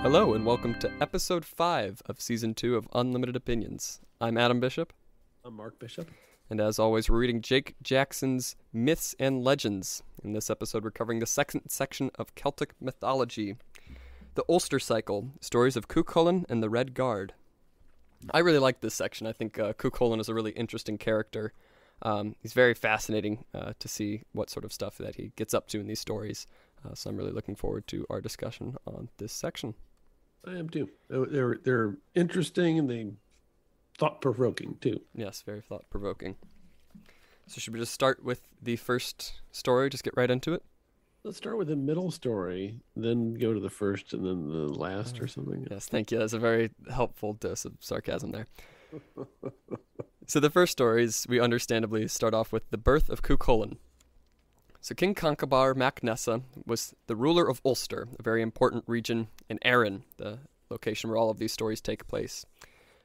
Hello and welcome to episode 5 of season 2 of Unlimited Opinions. I'm Adam Bishop. I'm Mark Bishop. And as always, we're reading Jake Jackson's Myths and Legends. In this episode, we're covering the second section of Celtic mythology, the Ulster cycle, stories of Cuchulainn and the Red Guard. I really like this section. I think Cuchulainn is a really interesting character. He's very fascinating to see what sort of stuff that he gets up to in these stories. So I'm really looking forward to our discussion on this section. I am too. They're interesting and they thought-provoking too. Yes, very thought-provoking. So should we just start with the first story, just get right into it? Let's start with the middle story, then go to the first and then the last or something. Yes, thank you. That's a very helpful dose of sarcasm there. So the first stories, we understandably start off with the birth of Cuchulainn. So King Conchobar mac Nessa was the ruler of Ulster, a very important region in Erin, the location where all of these stories take place.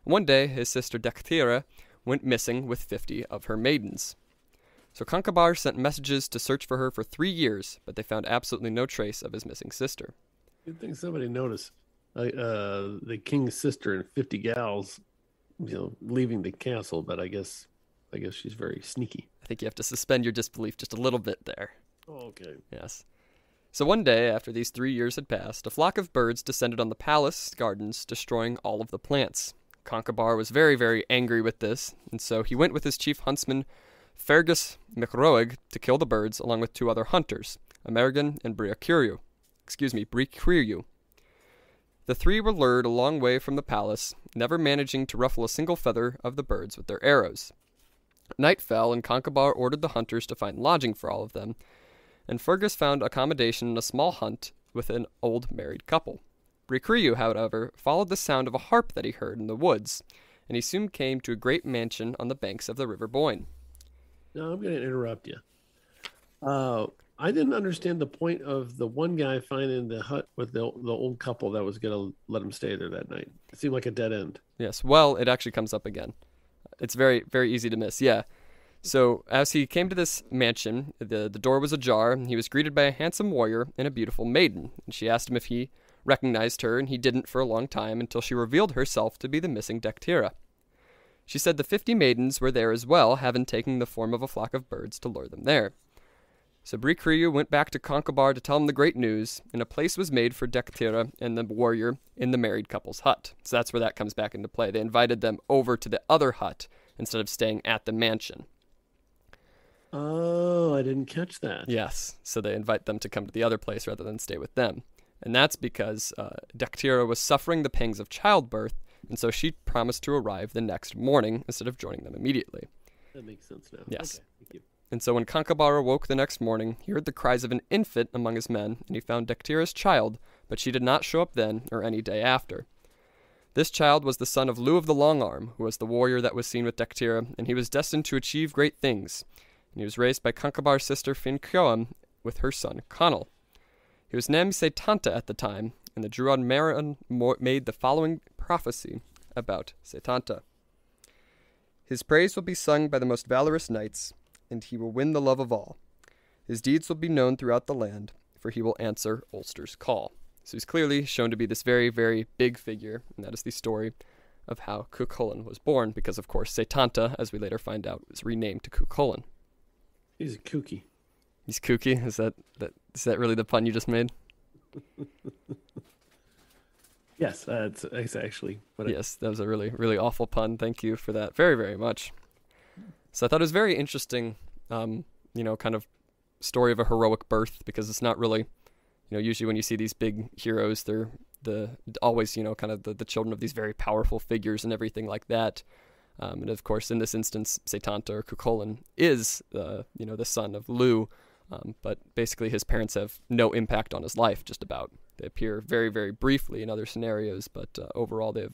One day, his sister Dectera went missing with 50 of her maidens. So Conchobar sent messages to search for her for 3 years, but they found absolutely no trace of his missing sister. You'd think somebody noticed the king's sister and 50 gals, leaving the castle, but I guess she's very sneaky. I think you have to suspend your disbelief just a little bit there. Oh, okay. Yes. So one day, after these 3 years had passed, a flock of birds descended on the palace gardens, destroying all of the plants. Conchobar was very, very angry with this, and so he went with his chief huntsman, Fergus MacRoig, to kill the birds, along with 2 other hunters, Amergan and Bricriu. The 3 were lured a long way from the palace, never managing to ruffle a single feather of the birds with their arrows. Night fell, and Conchobar ordered the hunters to find lodging for all of them, and Fergus found accommodation in a small hut with an old married couple. Bricriu, however, followed the sound of a harp that he heard in the woods, and he soon came to a great mansion on the banks of the River Boyne. Now, I'm going to interrupt you. I didn't understand the point of the one guy finding the hut with the old couple that was going to let him stay there that night. It seemed like a dead end. Yes, well, it actually comes up again. It's very, very easy to miss, yeah. So, as he came to this mansion, the door was ajar, and he was greeted by a handsome warrior and a beautiful maiden, and she asked him if he recognized her, and he didn't for a long time until she revealed herself to be the missing Dectera. She said the 50 maidens were there as well, having taken the form of a flock of birds to lure them there. So Bricriu went back to Conchobar to tell him the great news, and a place was made for Dectera and the warrior in the married couple's hut. So that's where that comes back into play. They invited them over to the other hut instead of staying at the mansion. Oh, I didn't catch that. Yes, so they invite them to come to the other place rather than stay with them. And that's because Dectera was suffering the pangs of childbirth, and so she promised to arrive the next morning instead of joining them immediately. That makes sense now. Yes. Okay, thank you. And so when Conchobar awoke the next morning, he heard the cries of an infant among his men, and he found Dectera's child, but she did not show up then or any day after. This child was the son of Lugh of the Long Arm, who was the warrior that was seen with Dectera, and he was destined to achieve great things. And he was raised by Conchobar's sister Fianchcoim with her son Connla. He was named Setanta at the time, and the Druid Marin made the following prophecy about Setanta. His praise will be sung by the most valorous knights, and he will win the love of all. His deeds will be known throughout the land, for he will answer Ulster's call. So he's clearly shown to be this very, very big figure, and that is the story of how Cuchulainn was born, because of course Setanta, as we later find out, was renamed to Cuchulainn. He's kooky. He's kooky? Is that really the pun you just made? Yes, that's actually what Yes, that was a really, really awful pun. Thank you for that very, very much. So I thought it was very interesting, kind of story of a heroic birth, because it's not really, usually when you see these big heroes, they're always, kind of the children of these very powerful figures and everything like that. And of course, in this instance, Setanta or Cuchulainn is, the son of Lugh, but basically his parents have no impact on his life, just about. They appear very, very briefly in other scenarios, but overall they have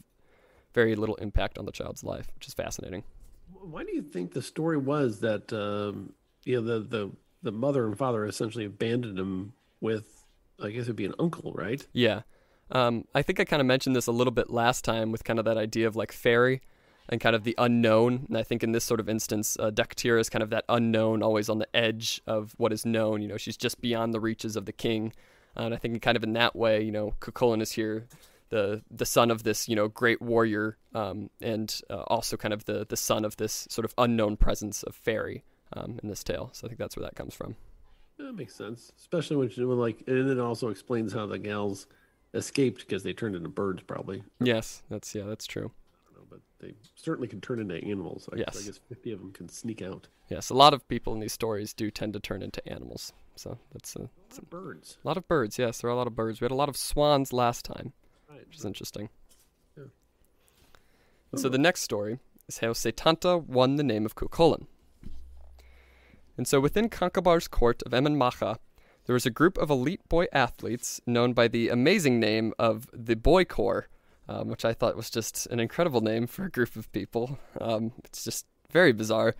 very little impact on the child's life, which is fascinating. Why do you think the story was that the mother and father essentially abandoned him with, I guess it'd be an uncle, right? Yeah. I think I kind of mentioned this a little bit last time with kind of that idea of like fairy and kind of the unknown. And I think in this sort of instance, Dectera is kind of that unknown, always on the edge of what is known. She's just beyond the reaches of the king. And I think kind of in that way, Cuchulainn is here the son of this, great warrior, and also kind of the son of this sort of unknown presence of fairy in this tale. So I think that's where that comes from. That makes sense, especially when and it also explains how the gals escaped because they turned into birds, probably. Yes, that's true. I don't know, but they certainly can turn into animals. Yes. I guess 50 of them can sneak out. Yes, a lot of people in these stories do tend to turn into animals. So that's birds. A lot of birds. Yes, there are a lot of birds. We had a lot of swans last time, which is interesting. Yeah. So the next story is how Setanta won the name of Cuchulainn. And so within Conchobar's court of Macha, there was a group of elite boy athletes known by the amazing name of the Boy Corps, which I thought was just an incredible name for a group of people. It's just very bizarre.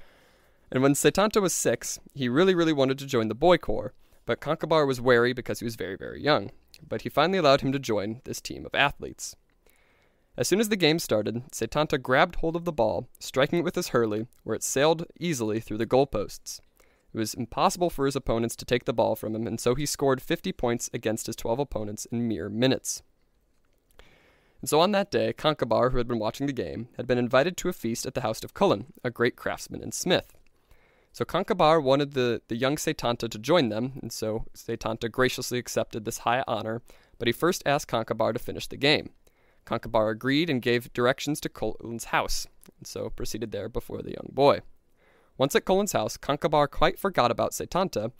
And when Setanta was 6, he really, really wanted to join the Boy Corps, but Conchobar was wary because he was very, very young. But he finally allowed him to join this team of athletes. As soon as the game started, Setanta grabbed hold of the ball, striking it with his hurley, where it sailed easily through the goalposts. It was impossible for his opponents to take the ball from him, and so he scored 50 points against his 12 opponents in mere minutes. And so on that day, Conchobar, who had been watching the game, had been invited to a feast at the house of Cuchulainn, a great craftsman and smith. So Conchobar wanted the young Setanta to join them, and so Setanta graciously accepted this high honor, but he first asked Conchobar to finish the game. Conchobar agreed and gave directions to Cuchulainn's house, and so proceeded there before the young boy. Once at Cuchulainn's house, Conchobar quite forgot about Setanta,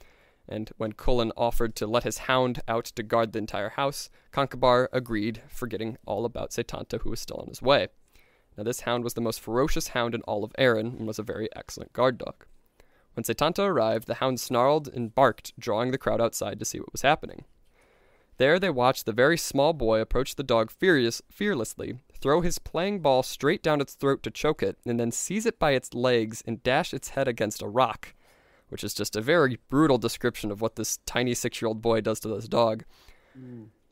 and when Cuchulainn offered to let his hound out to guard the entire house, Conchobar agreed, forgetting all about Setanta, who was still on his way. Now this hound was the most ferocious hound in all of Erin, and was a very excellent guard dog. When Setanta arrived, the hound snarled and barked, drawing the crowd outside to see what was happening. There they watched the very small boy approach the dog fearlessly, throw his playing ball straight down its throat to choke it, and then seize it by its legs and dash its head against a rock, which is just a very brutal description of what this tiny 6-year-old boy does to this dog.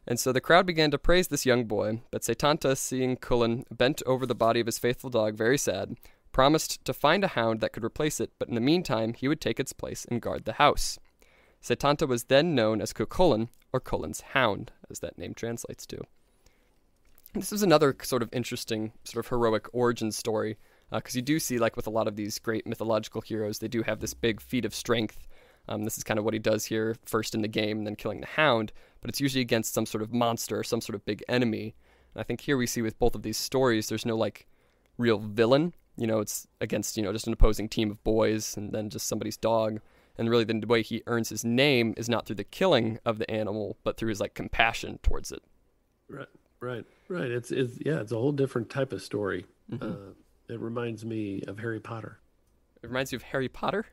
And so the crowd began to praise this young boy, but Setanta, seeing Cuchulainn bent over the body of his faithful dog, very sad, promised to find a hound that could replace it, but in the meantime he would take its place and guard the house. Setanta was then known as Cuchulainn, or Cuchulainn's hound, as that name translates to. This is another sort of interesting, sort of heroic origin story, because you do see, like with a lot of these great mythological heroes, they do have this big feat of strength. This is kind of what he does here, first in the game, and then killing the hound, but it's usually against some sort of monster, some sort of big enemy. And I think here we see with both of these stories, there's no, like, real villain. It's against, just an opposing team of boys, and then just somebody's dog. And really the way he earns his name is not through the killing of the animal, but through his, like, compassion towards it. Right. It's a whole different type of story. Mm-hmm. It reminds me of Harry Potter. It reminds you of Harry Potter?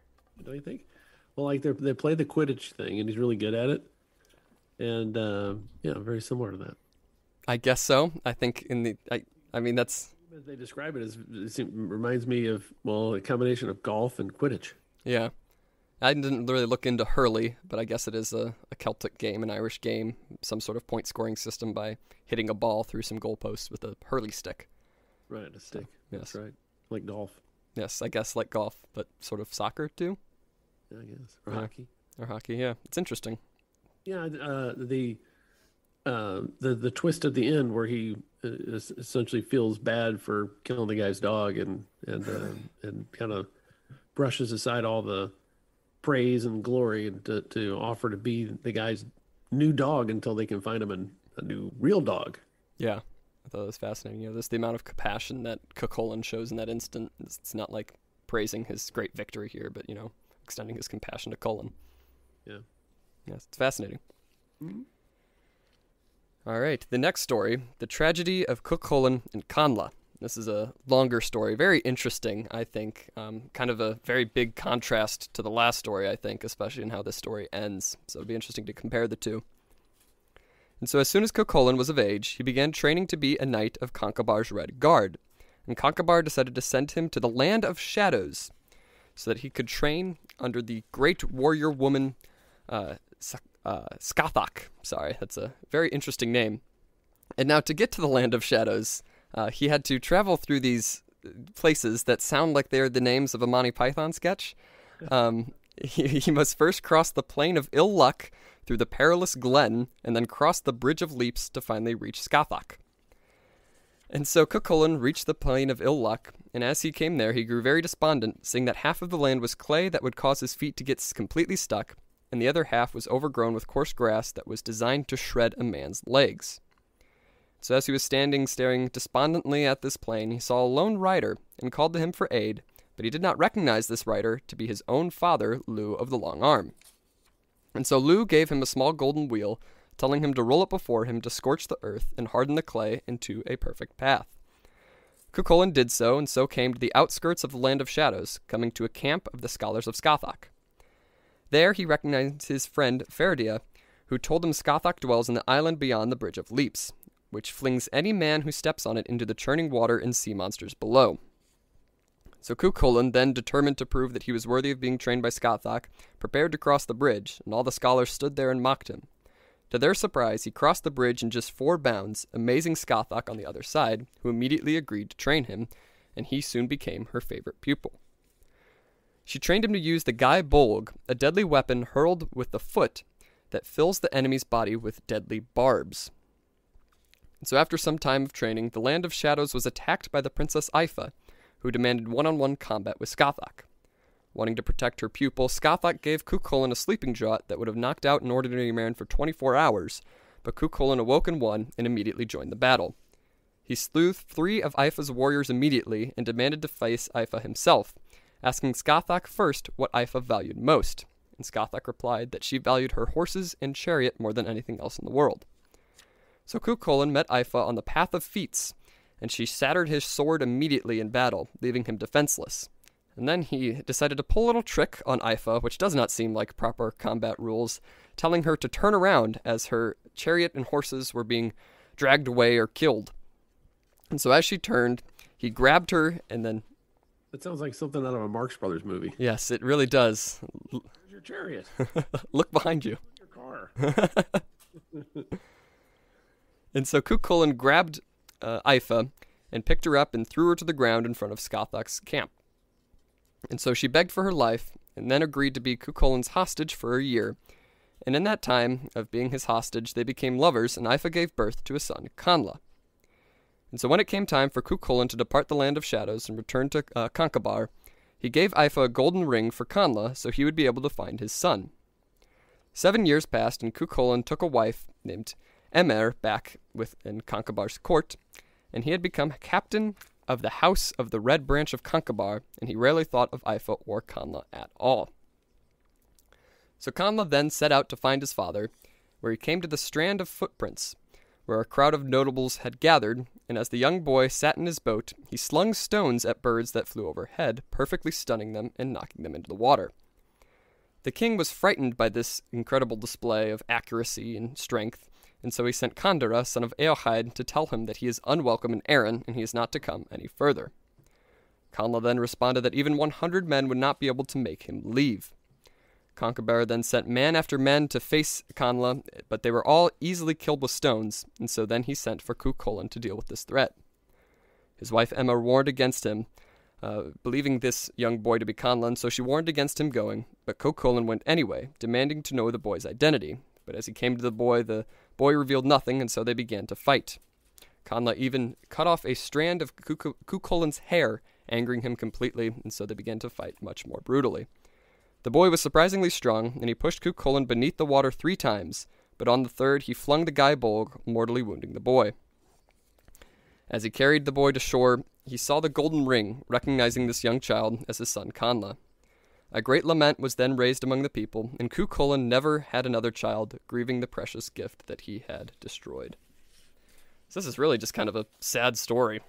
Don't you think? Well, like they play the Quidditch thing, and he's really good at it. And very similar to that. I guess so. I think I mean that's as they describe it, it reminds me of a combination of golf and Quidditch. Yeah. I didn't really look into hurley, but I guess it is a Celtic game, an Irish game, some sort of point-scoring system by hitting a ball through some goalposts with a hurley stick. Right, a stick. Yes. That's right. Like golf. Yes, I guess like golf, but sort of soccer too? Yeah, I guess. Or hockey. Or hockey, yeah. It's interesting. Yeah, the twist at the end where he essentially feels bad for killing the guy's dog and kind of brushes aside all the praise and glory and to offer to be the guy's new dog until they can find him a new real dog. Yeah, I thought it was fascinating. There's the amount of compassion that Cuchulainn shows in that instant. It's not like praising his great victory here, but, extending his compassion to Cuchulainn. Yeah. Yes, it's fascinating. Mm-hmm. All right, the next story, the tragedy of Cuchulainn and Connla. This is a longer story, very interesting, I think. Kind of a very big contrast to the last story, I think, especially in how this story ends. So it'll be interesting to compare the two. And so as soon as Cuchulainn was of age, he began training to be a knight of Conchobar's Red Guard. And Conchobar decided to send him to the Land of Shadows so that he could train under the great warrior woman Scathach. Sorry, that's a very interesting name. And now to get to the Land of Shadows, he had to travel through these places that sound like they're the names of a Monty Python sketch. He must first cross the Plain of Ill Luck through the Perilous Glen, and then cross the Bridge of Leaps to finally reach Scathach. And so Cuchulainn reached the plain of ill luck, and as he came there he grew very despondent, saying that half of the land was clay that would cause his feet to get completely stuck, and the other half was overgrown with coarse grass that was designed to shred a man's legs. So as he was standing staring despondently at this plain, he saw a lone rider, and called to him for aid, but he did not recognize this rider to be his own father, Lugh of the Long Arm. And so Lugh gave him a small golden wheel, telling him to roll it before him to scorch the earth and harden the clay into a perfect path. Cuchulainn did so, and so came to the outskirts of the Land of Shadows, coming to a camp of the scholars of Scathach. There he recognized his friend Ferdia, who told him Scathach dwells in the island beyond the Bridge of Leaps, which flings any man who steps on it into the churning water and sea monsters below. So Cuchulainn, then determined to prove that he was worthy of being trained by Scathach, prepared to cross the bridge, and all the scholars stood there and mocked him. To their surprise, he crossed the bridge in just 4 bounds, amazing Scathach on the other side, who immediately agreed to train him, and he soon became her favorite pupil. She trained him to use the Gai Bolg, a deadly weapon hurled with the foot that fills the enemy's body with deadly barbs. And so after some time of training, the Land of Shadows was attacked by the Princess Aoife, who demanded one-on-one combat with Scathach. Wanting to protect her pupil, Scathach gave Cuchulainn a sleeping draught that would have knocked out an ordinary man for 24 hours, but Cuchulainn awoke in one and immediately joined the battle. He slew 3 of Aoife's warriors immediately and demanded to face Aoife himself, asking Scathach first what Aoife valued most, and Scathach replied that she valued her horses and chariot more than anything else in the world. So Cuchulainn met Aoife on the path of feats, and she shattered his sword immediately in battle, leaving him defenseless. And then he decided to pull a little trick on Aoife, which does not seem like proper combat rules, telling her to turn around as her chariot and horses were being dragged away or killed. And so as she turned, he grabbed her and then... That sounds like something out of a Marx Brothers movie. Yes, it really does. Where's your chariot? Look behind you. Where's your car? And so Cuchulainn grabbed Aoife and picked her up and threw her to the ground in front of Scathach's camp. And so she begged for her life, and then agreed to be Cuchulainn's hostage for a year. And in that time of being his hostage, they became lovers, and Aoife gave birth to a son, Connla. And so when it came time for Cuchulainn to depart the Land of Shadows and return to Concabar, he gave Aoife a golden ring for Connla so he would be able to find his son. 7 years passed, and Cuchulainn took a wife named Emer back within Concabar's court, and he had become captain of the House of the Red Branch of Concabar, and he rarely thought of Aoife or Connla at all. So Connla then set out to find his father, where he came to the Strand of Footprints, where a crowd of notables had gathered, and as the young boy sat in his boat, he slung stones at birds that flew overhead, perfectly stunning them and knocking them into the water. The king was frightened by this incredible display of accuracy and strength, and so he sent Condera, son of Eochaid, to tell him that he is unwelcome in Erin, and he is not to come any further. Connla then responded that even 100 men would not be able to make him leave. Concabar then sent man after man to face Connla, but they were all easily killed with stones, and so then he sent for Cuchulainn to deal with this threat. His wife Emma warned against him, believing this young boy to be Connla, and so she warned against him going, but Cuchulainn went anyway, demanding to know the boy's identity. But as he came to the boy revealed nothing, and so they began to fight. Connla even cut off a strand of Cuchulainn's hair, angering him completely, and so they began to fight much more brutally. The boy was surprisingly strong, and he pushed Cuchulainn beneath the water 3 times, but on the 3rd he flung the Gai Bolg, mortally wounding the boy. As he carried the boy to shore, he saw the golden ring, recognizing this young child as his son Connla. A great lament was then raised among the people, and Cuchulainn never had another child, grieving the precious gift that he had destroyed. So this is really just kind of a sad story.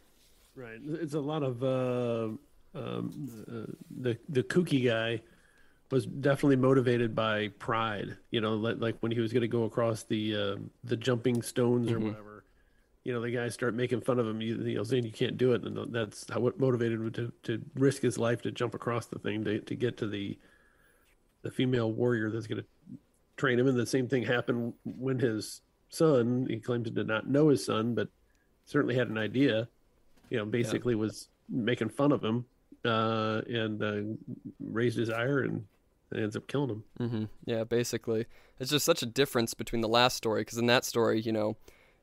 Right. It's a lot of the kooky guy was definitely motivated by pride. You know, like when he was going to go across the jumping stones or whatever. You know, the guys start making fun of him, saying you can't do it, and that's what motivated him to risk his life to jump across the thing to get to the female warrior that's going to train him. And the same thing happened when his son, he claimed to not know his son, but certainly had an idea. Basically was making fun of him and raised his ire and ends up killing him. Mm-hmm. Yeah, basically, it's just such a difference between the last story, because in that story,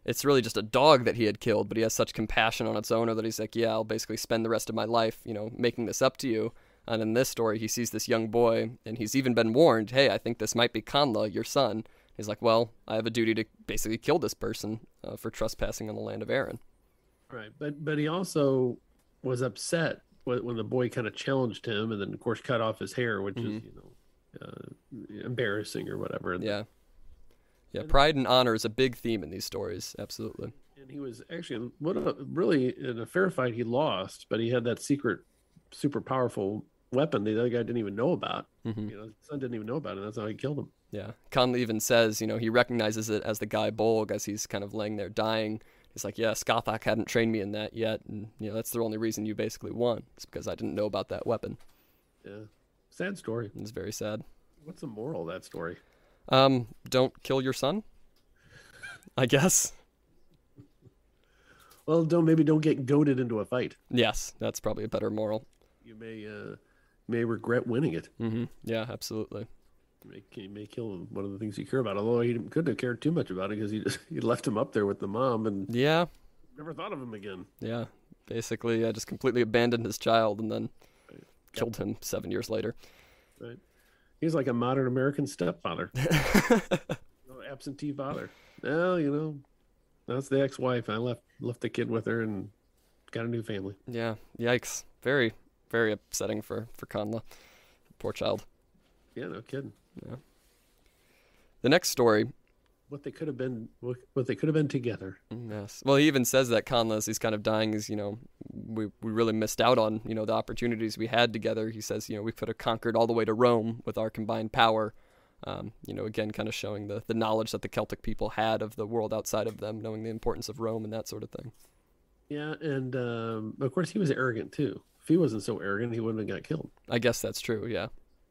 it's really just a dog that he had killed, but he has such compassion on its owner that he's like, yeah, I'll basically spend the rest of my life, making this up to you. And in this story, he sees this young boy, and he's even been warned, hey, I think this might be Connla, your son. He's like, well, I have a duty to basically kill this person for trespassing on the land of Erin. Right, but he also was upset when the boy kind of challenged him, and then of course cut off his hair, which is embarrassing or whatever. Yeah, pride and honor is a big theme in these stories. Absolutely. And he was actually really in a fair fight. He lost, but he had that secret, super powerful weapon the other guy didn't even know about. His son didn't even know about it. That's how he killed him. Yeah, Connla even says, he recognizes it as the guy Bolg as he's kind of laying there dying. He's like, yeah, Scathach hadn't trained me in that yet, and that's the only reason you basically won. It's because I didn't know about that weapon. Yeah, sad story. It's very sad. What's the moral of that story? Don't kill your son, I guess. Well, don't get goaded into a fight. Yes, that's probably a better moral. You may regret winning it. Yeah, absolutely. He may kill one of the things you care about, although he couldn't have cared too much about it because he left him up there with the mom and never thought of him again. Yeah, basically, just completely abandoned his child and then killed him 7 years later. Right, he's like a modern American stepfather, absentee father. Well, that's the ex-wife. I left the kid with her and got a new family. Yeah, yikes! Very, very upsetting for Connla. Poor child. Yeah, no kidding. Yeah. The next story. What they could have been together. Yes. Well, he even says that Connla, as he's kind of dying, is, we really missed out on, the opportunities we had together. He says, we could have conquered all the way to Rome with our combined power. Again, kind of showing the knowledge that the Celtic people had of the world outside of them, knowing the importance of Rome and that sort of thing. Yeah, and of course he was arrogant too. If he wasn't so arrogant, he wouldn't have got killed. I guess that's true, yeah.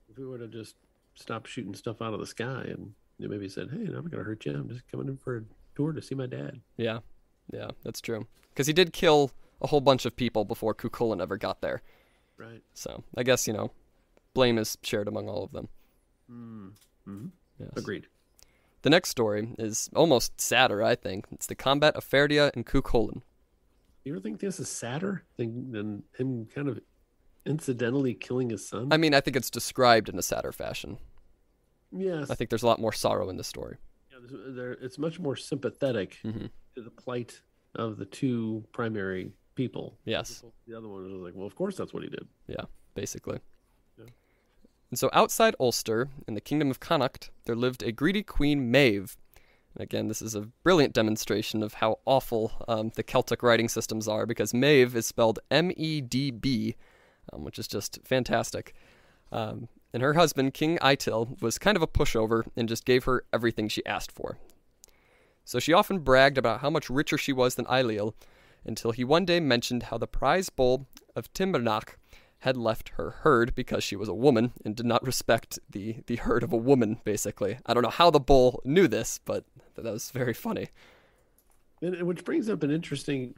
If we would have just stopped shooting stuff out of the sky and maybe said, hey, I'm not going to hurt you. I'm just coming in for a tour to see my dad. Yeah, that's true. Because he did kill a whole bunch of people before Cuchulainn ever got there. Right. So I guess, blame is shared among all of them. Mm-hmm. Yes. Agreed. The next story is almost sadder, I think. It's the combat of Ferdia and Cuchulainn. You ever think this is sadder than him kind of incidentally killing his son? I mean, I think it's described in a sadder fashion. Yes. I think there's a lot more sorrow in this story. Yeah, it's much more sympathetic to the plight of the two primary people. Yes. The other one was like, well, of course that's what he did. Yeah, basically. Yeah. And so outside Ulster, in the kingdom of Connacht, there lived a greedy queen, Medb. And again, this is a brilliant demonstration of how awful the Celtic writing systems are, because Medb is spelled M-E-D-B, which is just fantastic. And her husband, King Eitil, was kind of a pushover and just gave her everything she asked for. So she often bragged about how much richer she was than Ailill, until he one day mentioned how the prize bull of Timbernach had left her herd because she was a woman and did not respect the herd of a woman, basically. I don't know how the bull knew this, but that was very funny. Which brings up an interesting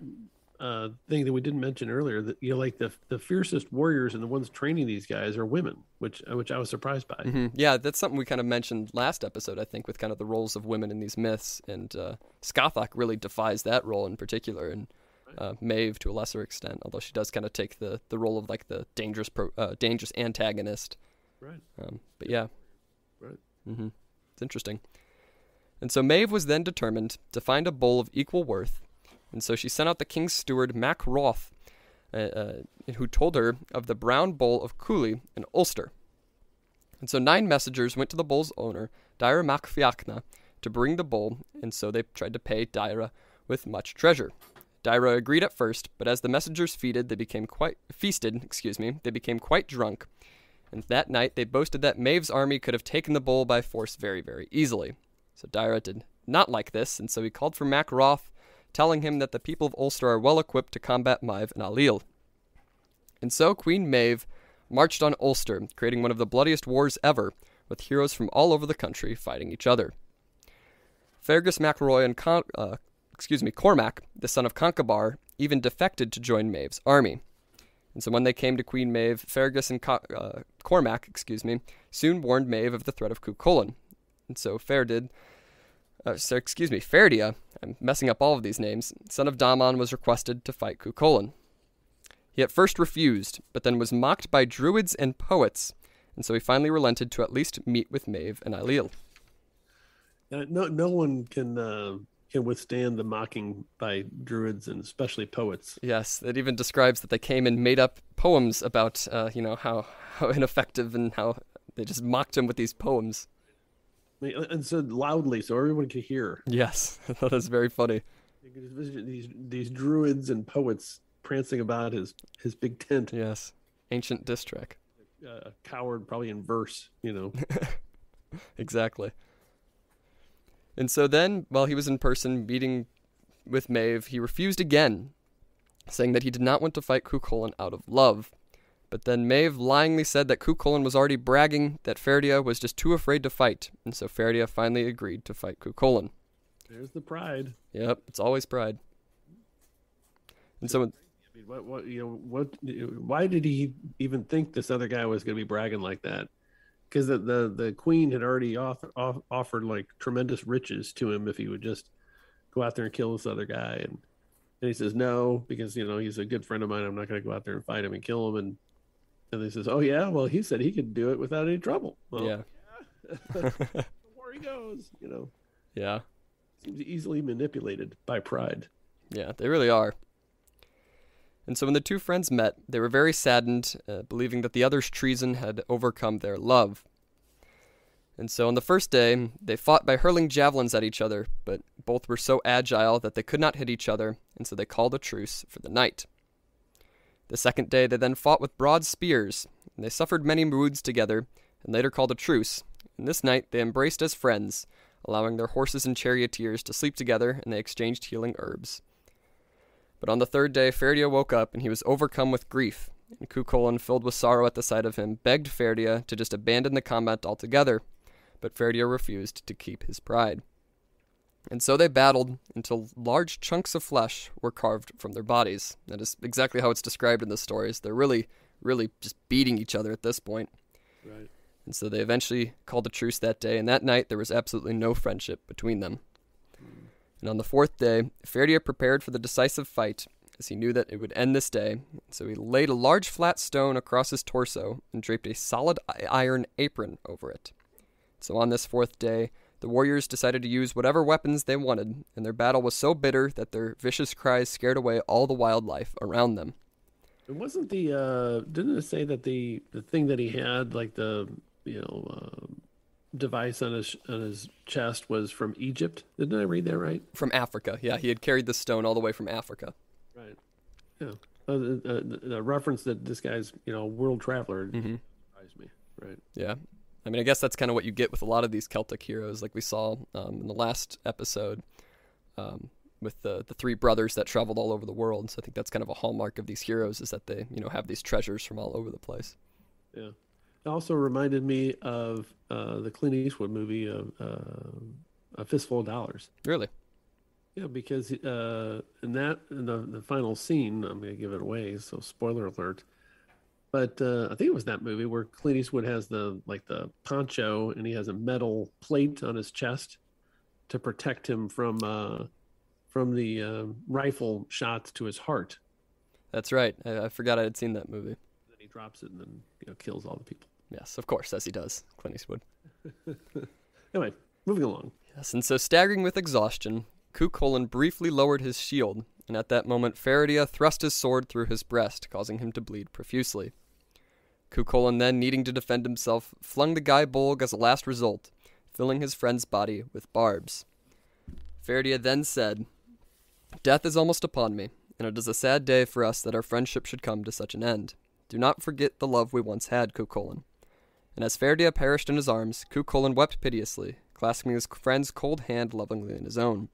thing that we didn't mention earlier, that like the fiercest warriors and the ones training these guys are women, which I was surprised by. Mm-hmm. Yeah, that's something we kind of mentioned last episode, I think, with kind of the roles of women in these myths, and Scathach really defies that role in particular, and Maeve to a lesser extent, although she does kind of take the role of like the dangerous antagonist. Right. But yeah. Right. Mm-hmm. It's interesting. And so Maeve was then determined to find a bull of equal worth. And so she sent out the king's steward, Mac Roth, who told her of the brown bull of Cooley in Ulster. And so 9 messengers went to the bull's owner, Daire Mac Fiachna, to bring the bull, and so they tried to pay Daire with much treasure. Daire agreed at first, but as the messengers feasted, they became quite drunk. And that night they boasted that Maeve's army could have taken the bull by force very, very easily. So Daire did not like this, and so he called for Mac Roth, telling him that the people of Ulster are well equipped to combat Maeve and Ailill. And so Queen Maeve marched on Ulster, creating one of the bloodiest wars ever, with heroes from all over the country fighting each other. Fergus MacRoy and Cormac, the son of Concobar, even defected to join Maeve's army. And so when they came to Queen Maeve, Fergus and Cormac, soon warned Maeve of the threat of Cuchulainn. And so Ferdia Ferdia, I'm messing up all of these names, son of Damon, was requested to fight Cuchulainn. He at first refused, but then was mocked by druids and poets, and so he finally relented to at least meet with Medb and Ailill. No one can withstand the mocking by druids and especially poets. Yes, it even describes that they came and made up poems about, how ineffective and how they just mocked him with these poems. And said loudly so everyone could hear. Yes, that is very funny. These druids and poets prancing about his big tent. Yes, ancient district. A coward, probably in verse, Exactly. And so then, while he was in person meeting with Medb, he refused again, saying that he did not want to fight Cuchulainn out of love. But then Medb lyingly said that Cuchulainn was already bragging that Ferdia was just too afraid to fight, and so Ferdia finally agreed to fight Cuchulainn. There's the pride. Yep, it's always pride. And so, why did he even think this other guy was going to be bragging like that? Because the queen had already offered like tremendous riches to him if he would just go out there and kill this other guy, and he says no because he's a good friend of mine. I'm not going to go out there and fight him and kill him, and he says, oh yeah, well he said he could do it without any trouble. Well, yeah. Where he goes, Yeah. Seems easily manipulated by pride. Yeah, they really are. And so when the two friends met, they were very saddened, believing that the other's treason had overcome their love. And so on the first day, they fought by hurling javelins at each other, but both were so agile that they could not hit each other, and so they called a truce for the night. The second day, they then fought with broad spears, and they suffered many wounds together, and later called a truce. And this night, they embraced as friends, allowing their horses and charioteers to sleep together, and they exchanged healing herbs. But on the third day, Ferdia woke up, and he was overcome with grief, and Cuchulainn, filled with sorrow at the sight of him, begged Ferdia to just abandon the combat altogether, but Ferdia refused to keep his pride. And so they battled until large chunks of flesh were carved from their bodies. That is exactly how it's described in the stories. They're really, really just beating each other at this point. Right. And so they eventually called a truce that day, and that night there was absolutely no friendship between them. And on the fourth day, Ferdia prepared for the decisive fight, as he knew that it would end this day. So he laid a large flat stone across his torso and draped a solid iron apron over it. So on this fourth day, the warriors decided to use whatever weapons they wanted, and their battle was so bitter that their vicious cries scared away all the wildlife around them. It wasn't didn't it say that the thing that he had, like the device on his chest, was from Egypt? Didn't I read that right? From Africa, yeah. He had carried the stone all the way from Africa. Right. Yeah. The reference that this guy's a world traveler surprised me. Right. Yeah. I mean, I guess that's kind of what you get with a lot of these Celtic heroes, like we saw in the last episode with the three brothers that traveled all over the world. So I think that's kind of a hallmark of these heroes, is that they have these treasures from all over the place. Yeah. It also reminded me of the Clint Eastwood movie A Fistful of Dollars. Really? Yeah, because in the final scene, I'm going to give it away, so spoiler alert. But I think it was that movie where Clint Eastwood has the poncho, and he has a metal plate on his chest to protect him from the rifle shots to his heart. That's right. I forgot I had seen that movie. Then he drops it and then kills all the people. Yes, of course, as he does, Clint Eastwood. Anyway, moving along. Yes, and so staggering with exhaustion, Cuchulainn briefly lowered his shield, and at that moment Ferdia thrust his sword through his breast, causing him to bleed profusely. Cuchulainn then, needing to defend himself, flung the guy bolg as a last result, filling his friend's body with barbs. Ferdia then said, "Death is almost upon me, and it is a sad day for us that our friendship should come to such an end. Do not forget the love we once had, Cuchulainn." And as Ferdia perished in his arms, Cuchulainn wept piteously, clasping his friend's cold hand lovingly in his own.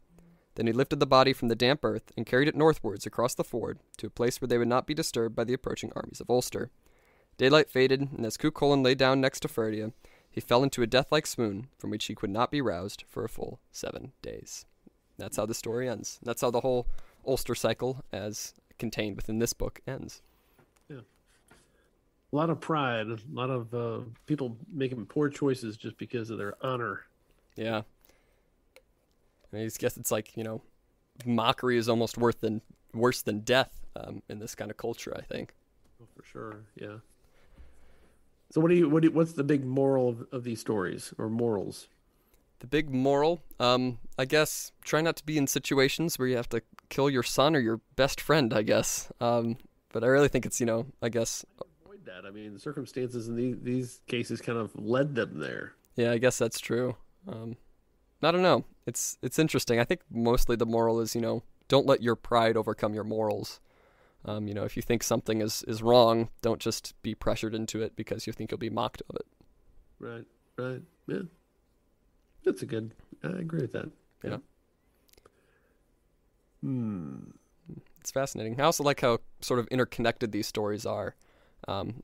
Then he lifted the body from the damp earth and carried it northwards across the ford to a place where they would not be disturbed by the approaching armies of Ulster. Daylight faded, and as Cuchulainn lay down next to Ferdia, he fell into a death-like swoon from which he could not be roused for a full 7 days. That's how the story ends. That's how the whole Ulster cycle, as contained within this book, ends. Yeah. A lot of pride, a lot of people making poor choices just because of their honor. Yeah. I guess it's like, mockery is almost worse than death in this kind of culture, I think. Oh, for sure, yeah. So what's the big moral of these stories, or morals? The big moral, I guess, try not to be in situations where you have to kill your son or your best friend, I guess. But I really think it's, I guess... Avoid that. I mean, the circumstances in these cases kind of led them there. Yeah, I guess that's true. I don't know. It's interesting. I think mostly the moral is, don't let your pride overcome your morals. If you think something is wrong, don't just be pressured into it because you think you'll be mocked of it. Right. Yeah. I agree with that. Yeah. It's fascinating. I also like how sort of interconnected these stories are,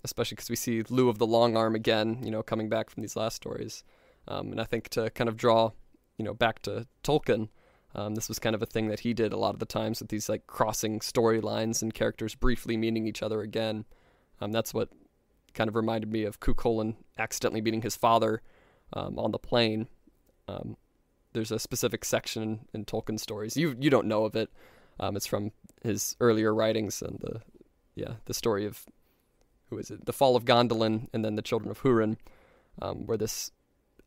especially because we see Lou of the Long Arm again, coming back from these last stories. And I think to kind of draw, back to Tolkien, this was kind of a thing that he did a lot of the times with these like crossing storylines and characters briefly meeting each other again. That's what kind of reminded me of Cuchulainn accidentally meeting his father on the plane. There's a specific section in Tolkien stories. You don't know of it. It's from his earlier writings and the story of, who is it? The Fall of Gondolin and then the Children of Hurin, where this,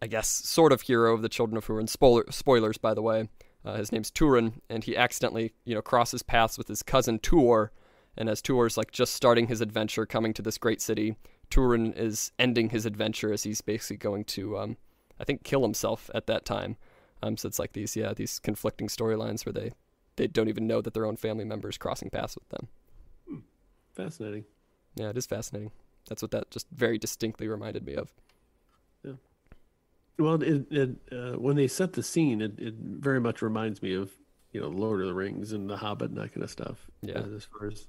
I guess, sort of hero of the Children of Hurin, spoilers by the way, his name's Turin, and he accidentally, crosses paths with his cousin Tuor, and as Tuor's like just starting his adventure coming to this great city, Turin is ending his adventure as he's basically going to, I think, kill himself at that time. So it's like these conflicting storylines where they don't even know that their own family members crossing paths with them. Fascinating. Yeah, it is fascinating. That's what that just very distinctly reminded me of. Yeah. Well, when they set the scene, it very much reminds me of, Lord of the Rings and The Hobbit and that kind of stuff. Yeah. As far as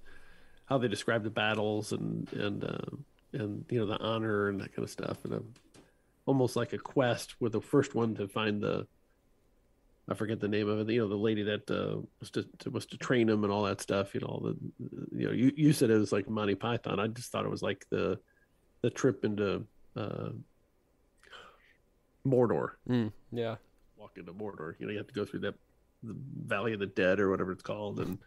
how they describe the battles and the honor and that kind of stuff, and almost like a quest with the first one to find I forget the name of it. The lady that was to train him and all that stuff. You said it was like Monty Python. I just thought it was like the trip into Mordor. Yeah, walk into Mordor. You have to go through the Valley of the Dead or whatever it's called. And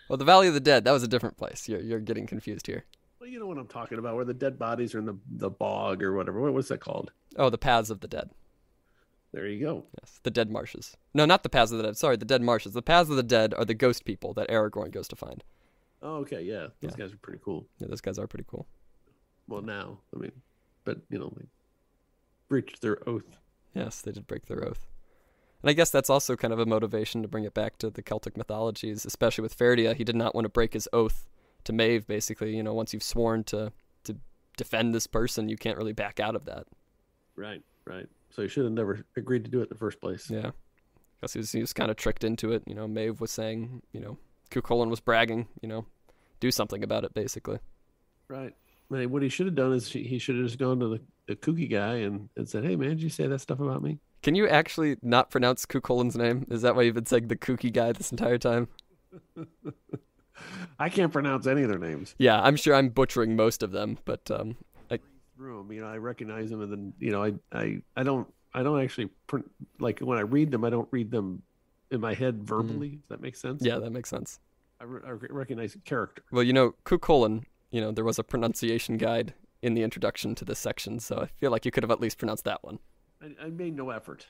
well, the Valley of the Dead, that was a different place. You're getting confused here. Well, you know what I'm talking about, where the dead bodies are in the bog or whatever. What's that called? Oh, the Paths of the Dead. There you go. Yes, the Dead Marshes. No, not the Paths of the Dead. Sorry, the Dead Marshes. The Paths of the Dead are the ghost people that Aragorn goes to find. Oh, okay, yeah. Those guys are pretty cool. Yeah, those guys are pretty cool. Well, now, but, they breached their oath. Yes, they did break their oath. And I guess that's also kind of a motivation to bring it back to the Celtic mythologies, especially with Ferdia. He did not want to break his oath to Medb, basically. Once you've sworn to defend this person, you can't really back out of that. Right. So he should have never agreed to do it in the first place. Yeah. Because he was kind of tricked into it. Medb was saying, Cuchulainn was bragging, do something about it, basically. Right. What he should have done is he should have just gone to the kooky guy and said, hey, man, did you say that stuff about me? Can you actually not pronounce Cuchulainn's name? Is that why you've been saying the kooky guy this entire time? I can't pronounce any of their names. Yeah, I'm sure I'm butchering most of them, but through them, I recognize them, and then I don't actually like when I read them, I don't read them in my head verbally. Does that make sense? Yeah, that makes sense. I recognize character. Well, Cuchulainn, there was a pronunciation guide in the introduction to this section, so I feel like you could have at least pronounced that one. I made no effort.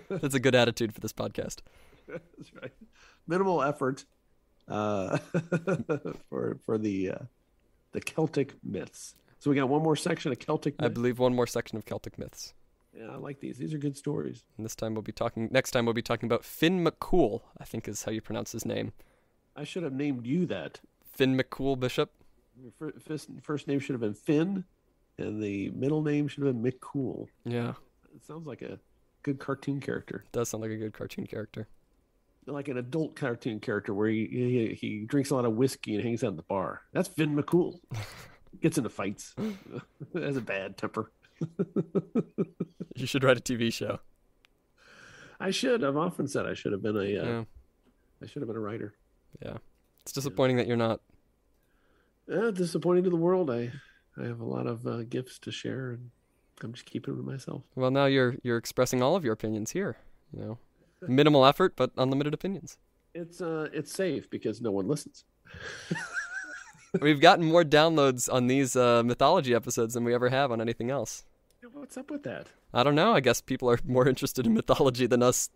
That's a good attitude for this podcast. That's right. Minimal effort for the Celtic myths. So we got one more section of Celtic myths? I believe one more section of Celtic myths. Yeah, I like these. These are good stories. And next time we'll be talking about Finn McCool, I think is how you pronounce his name. I should have named you that. Finn McCool Bishop. Your first name should have been Finn, and the middle name should have been McCool. Yeah. It sounds like a good cartoon character. It does sound like a good cartoon character. Like an adult cartoon character where he drinks a lot of whiskey and hangs out in the bar. That's Finn McCool. Gets into fights. Has a bad temper. You should write a TV show. I should. I've often said I should have been I should have been a writer. Yeah. It's disappointing that you're not. Disappointing to the world. I have a lot of gifts to share, and I'm just keeping them to myself. Well, now you're expressing all of your opinions here. You know, minimal effort, but unlimited opinions. It's safe because no one listens. We've gotten more downloads on these mythology episodes than we ever have on anything else. What's up with that? I don't know. I guess people are more interested in mythology than us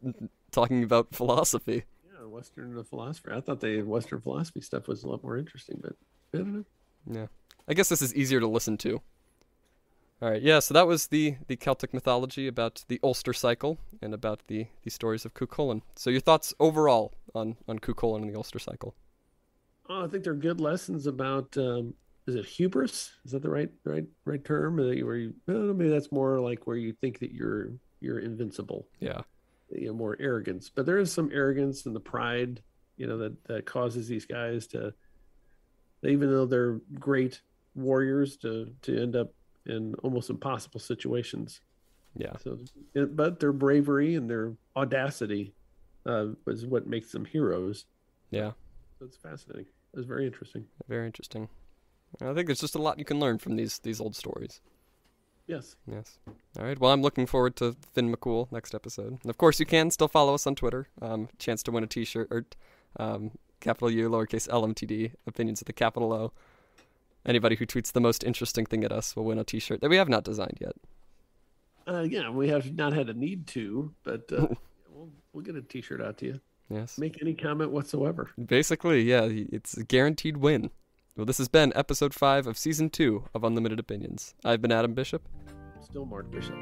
talking about philosophy. Yeah, Western philosophy. I thought the Western philosophy stuff was a lot more interesting, but I don't know. Yeah. I guess this is easier to listen to. All right. Yeah, so that was the Celtic mythology about the Ulster cycle and about the stories of Cuchulainn. So your thoughts overall on Cuchulainn and the Ulster cycle? Oh, I think they're good lessons about is it hubris? Is that the right term? Where you, maybe that's more like where you think that you're invincible. Yeah. You know, more arrogance. But there is some arrogance and the pride, you know, that causes these guys to, even though they're great warriors, to end up in almost impossible situations. Yeah. So, but their bravery and their audacity is what makes them heroes. Yeah. So it's fascinating. It's very interesting. Very interesting. I think there's just a lot you can learn from these old stories. Yes. Yes. All right. Well, I'm looking forward to Finn McCool next episode. And of course, you can still follow us on Twitter. Chance to win a T-shirt or capital U, lowercase LMTD, opinions with a capital O. Anybody who tweets the most interesting thing at us will win a T-shirt that we have not designed yet. Yeah, we have not had a need to, but we'll get a T-shirt out to you. Yes. Make any comment whatsoever. Basically, yeah, it's a guaranteed win. Well, this has been episode 5 of season 2 of Unlimited Opinions. I've been Adam Bishop. Still Mark Bishop.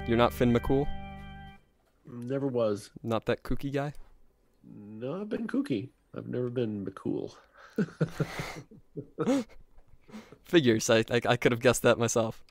You're not Finn McCool? Never was. Not that kooky guy? No, I've been kooky. I've never been McCool. Figures. I could have guessed that myself.